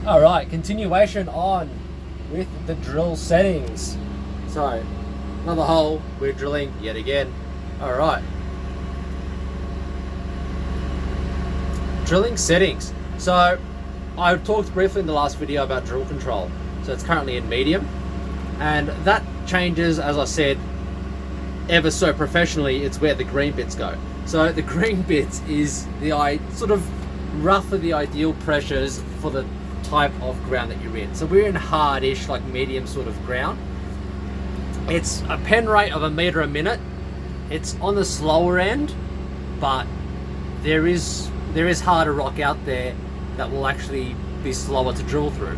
Alright, continuation on with the drill settings. So, another hole, we're drilling yet again. Alright. Drilling settings. So, I talked briefly in the last video about drill control. So it's currently in medium. And that changes, as I said, ever so professionally. It's where the green bits go. So the green bits is the sort of roughly the ideal pressures for the type of ground that you're in. So we're in hardish, like medium sort of ground. It's a pen rate of 1 meter a minute. It's on the slower end, but there is harder rock out there that will actually be slower to drill through.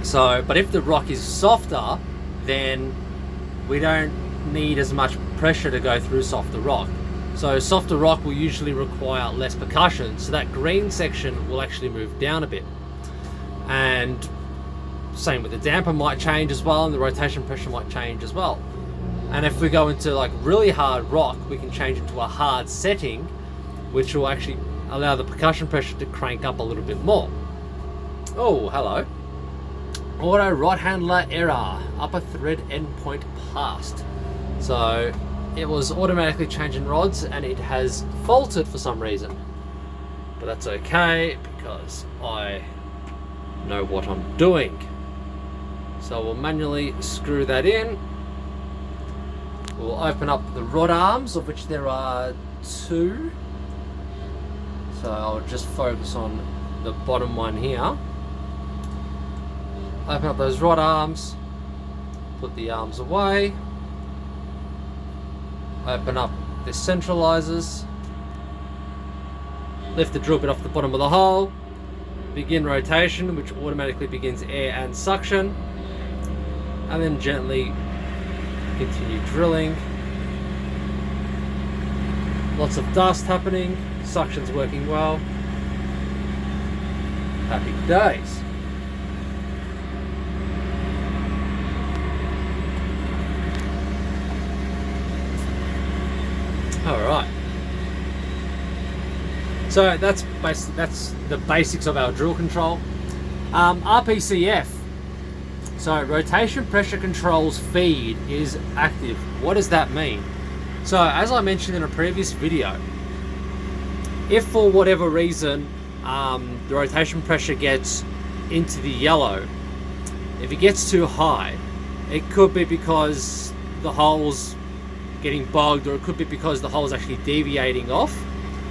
So, but if the rock is softer, then we don't need as much pressure to go through softer rock. So softer rock will usually require less percussion, so that green section will actually move down a bit. And same with the damper might change as well, and the rotation pressure might change as well. And if we go into like really hard rock, we can change it to a hard setting, which will actually allow the percussion pressure to crank up a little bit more. Oh, hello. Auto rod handler error, upper thread endpoint passed. So it was automatically changing rods and it has faulted for some reason. But that's okay because I know what I'm doing. So we'll manually screw that in. We'll open up the rod arms, of which there are 2. So I'll just focus on the bottom one here. Open up those rod arms, put the arms away. Open up the centralizers, lift the drill bit off the bottom of the hole, begin rotation, which automatically begins air and suction, and then gently continue drilling. Lots of dust happening, suction's working well. Happy days. Alright, so that's the basics of our drill control. RPCF, so rotation pressure controls feed, is active. What does that mean? So as I mentioned in a previous video, if for whatever reason the rotation pressure gets into the yellow, if it gets too high, it could be because the hole's getting bogged, or it could be because the hole is actually deviating off,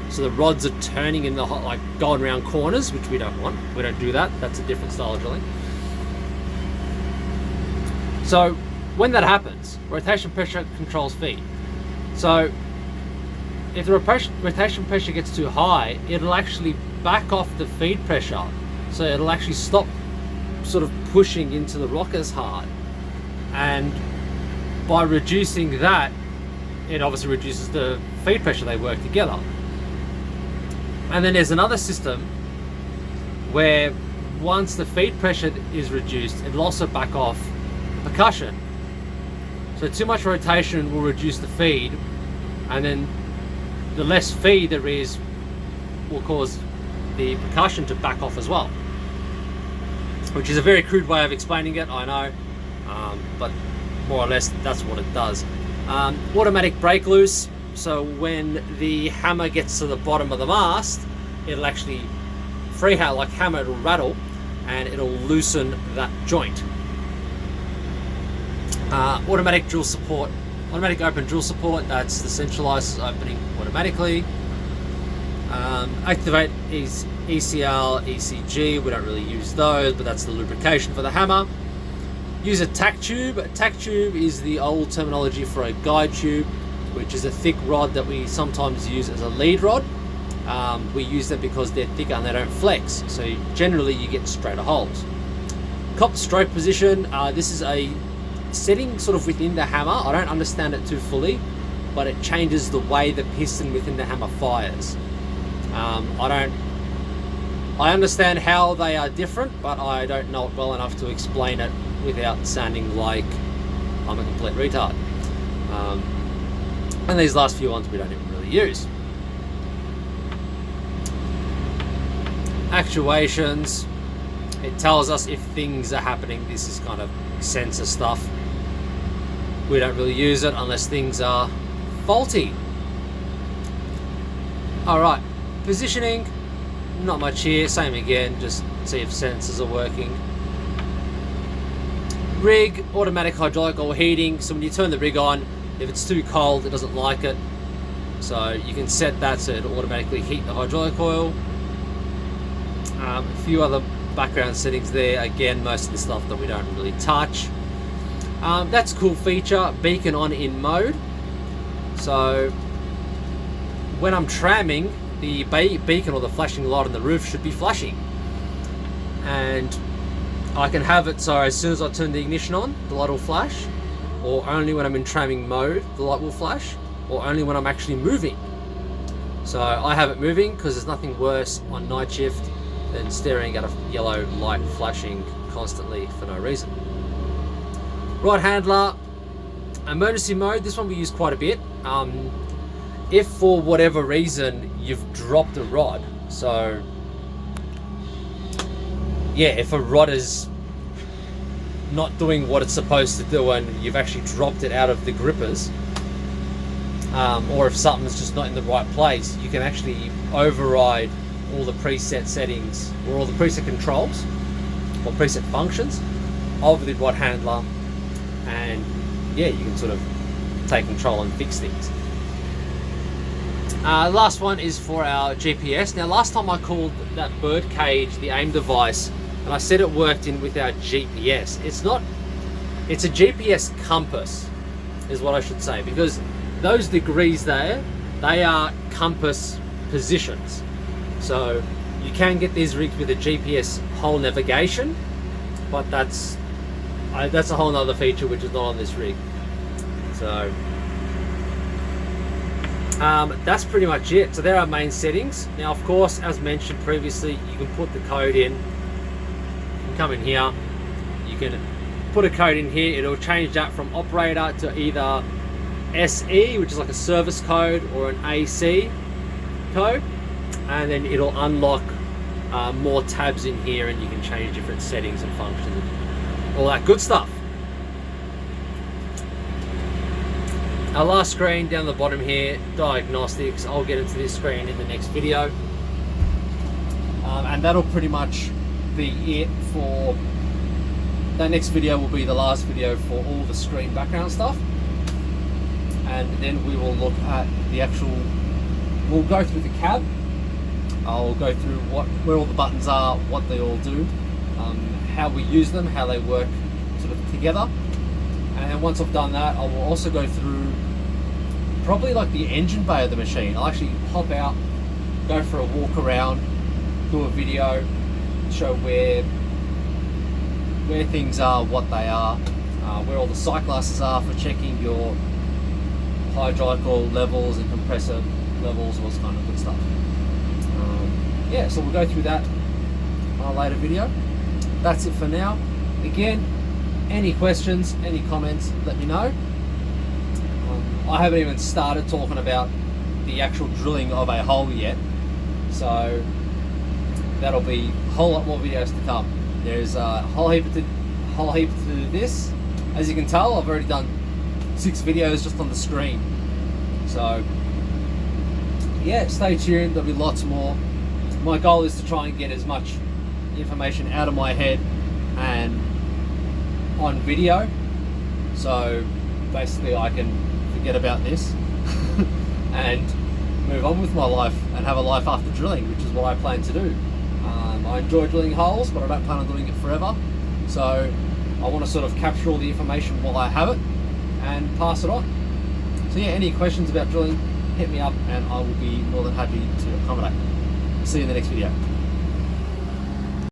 so the rods are turning in the hole, like going around corners, which we don't want. We don't do that. That's a different style of drilling. So when that happens, rotation pressure controls feed. So if the rotation pressure gets too high, it'll actually back off the feed pressure, so it'll actually stop sort of pushing into the rock as hard, and by reducing that, it obviously reduces the feed pressure. They work together. And then there's another system where once the feed pressure is reduced, it'll also back off the percussion. So too much rotation will reduce the feed, and then the less feed there is will cause the percussion to back off as well. Which is a very crude way of explaining it, I know, but more or less that's what it does. Automatic break loose, so when the hammer gets to the bottom of the mast, it'll actually like hammer, it'll rattle and it'll loosen that joint. Automatic drill support, automatic open drill support, that's the centralizers opening automatically. Activate is ECL, ECG, we don't really use those, but that's the lubrication for the hammer. Use a tack tube. A tack tube is the old terminology for a guide tube, which is a thick rod that we sometimes use as a lead rod. We use them because they're thicker and they don't flex, so generally you get straighter holes. Cop stroke position, this is a setting sort of within the hammer. I don't understand it too fully, but it changes the way the piston within the hammer fires. I understand how they are different, but I don't know it well enough to explain it without sounding like I'm a complete retard. And these last few ones we don't even really use. Actuations, It tells us if things are happening. This is kind of sensor stuff. We don't really use it unless things are faulty. Alright, positioning, not much here, same again, just see if sensors are working. Rig, automatic hydraulic oil heating, so when you turn the rig on, if it's too cold, it doesn't like it. So you can set that so it'll automatically heat the hydraulic oil. A few other background settings there, again, most of the stuff that we don't really touch. That's a cool feature, beacon on in mode. So when I'm tramming, the beacon or the flashing light on the roof should be flashing. And I can have it so as soon as I turn the ignition on, the light will flash, or only when I'm in tramming mode, the light will flash, or only when I'm actually moving. So I have it moving because there's nothing worse on night shift than staring at a yellow light flashing constantly for no reason. Rod handler, emergency mode, this one we use quite a bit. If for whatever reason you've dropped a rod, so yeah, if a rod is not doing what it's supposed to do and you've actually dropped it out of the grippers, or if something's just not in the right place, you can actually override all the preset settings or all the preset controls or preset functions of the rod handler, and yeah, you can sort of take control and fix things. Last one is for our GPS. Now, last time I called that bird cage the aim device, and I said it worked in with our GPS. It's a GPS compass, is what I should say, because those degrees there, they are compass positions. So you can get these rigs with a GPS whole navigation, but that's a whole nother feature which is not on this rig. So that's pretty much it. So there are main settings. Now, of course, as mentioned previously, you can put the code in. You can come in here, you can put a code in here. It'll change that from operator to either SE, which is like a service code, or an AC code, and then it'll unlock more tabs in here, and you can change different settings and functions, all that good stuff. Our last screen down the bottom here, Diagnostics. I'll get into this screen in the next video. And that'll pretty much be it for... That next video will be the last video for all the screen background stuff. And then we will look at the actual... We'll go through the cab. I'll go through where all the buttons are, what they all do, how we use them, how they work sort of together. And then once I've done that, I will also go through probably like the engine bay of the machine. I'll actually hop out, go for a walk around, do a video, show where things are, what they are, where all the sight glasses are for checking your hydraulic oil levels and compressor levels, all this kind of good stuff. Yeah, so we'll go through that on a later video. That's it for now. Again, any questions, any comments, let me know. I haven't even started talking about the actual drilling of a hole yet, so that'll be a whole lot more videos to come. There's a whole heap to this. As you can tell, I've already done 6 videos just on the screen. So yeah, stay tuned, there'll be lots more. My goal is to try and get as much information out of my head and on video, so basically I can forget about this and move on with my life and have a life after drilling, which is what I plan to do. I enjoy drilling holes, but I don't plan on doing it forever, so I want to sort of capture all the information while I have it and pass it on. So yeah, any questions about drilling, hit me up and I will be more than happy to accommodate. See you in the next video.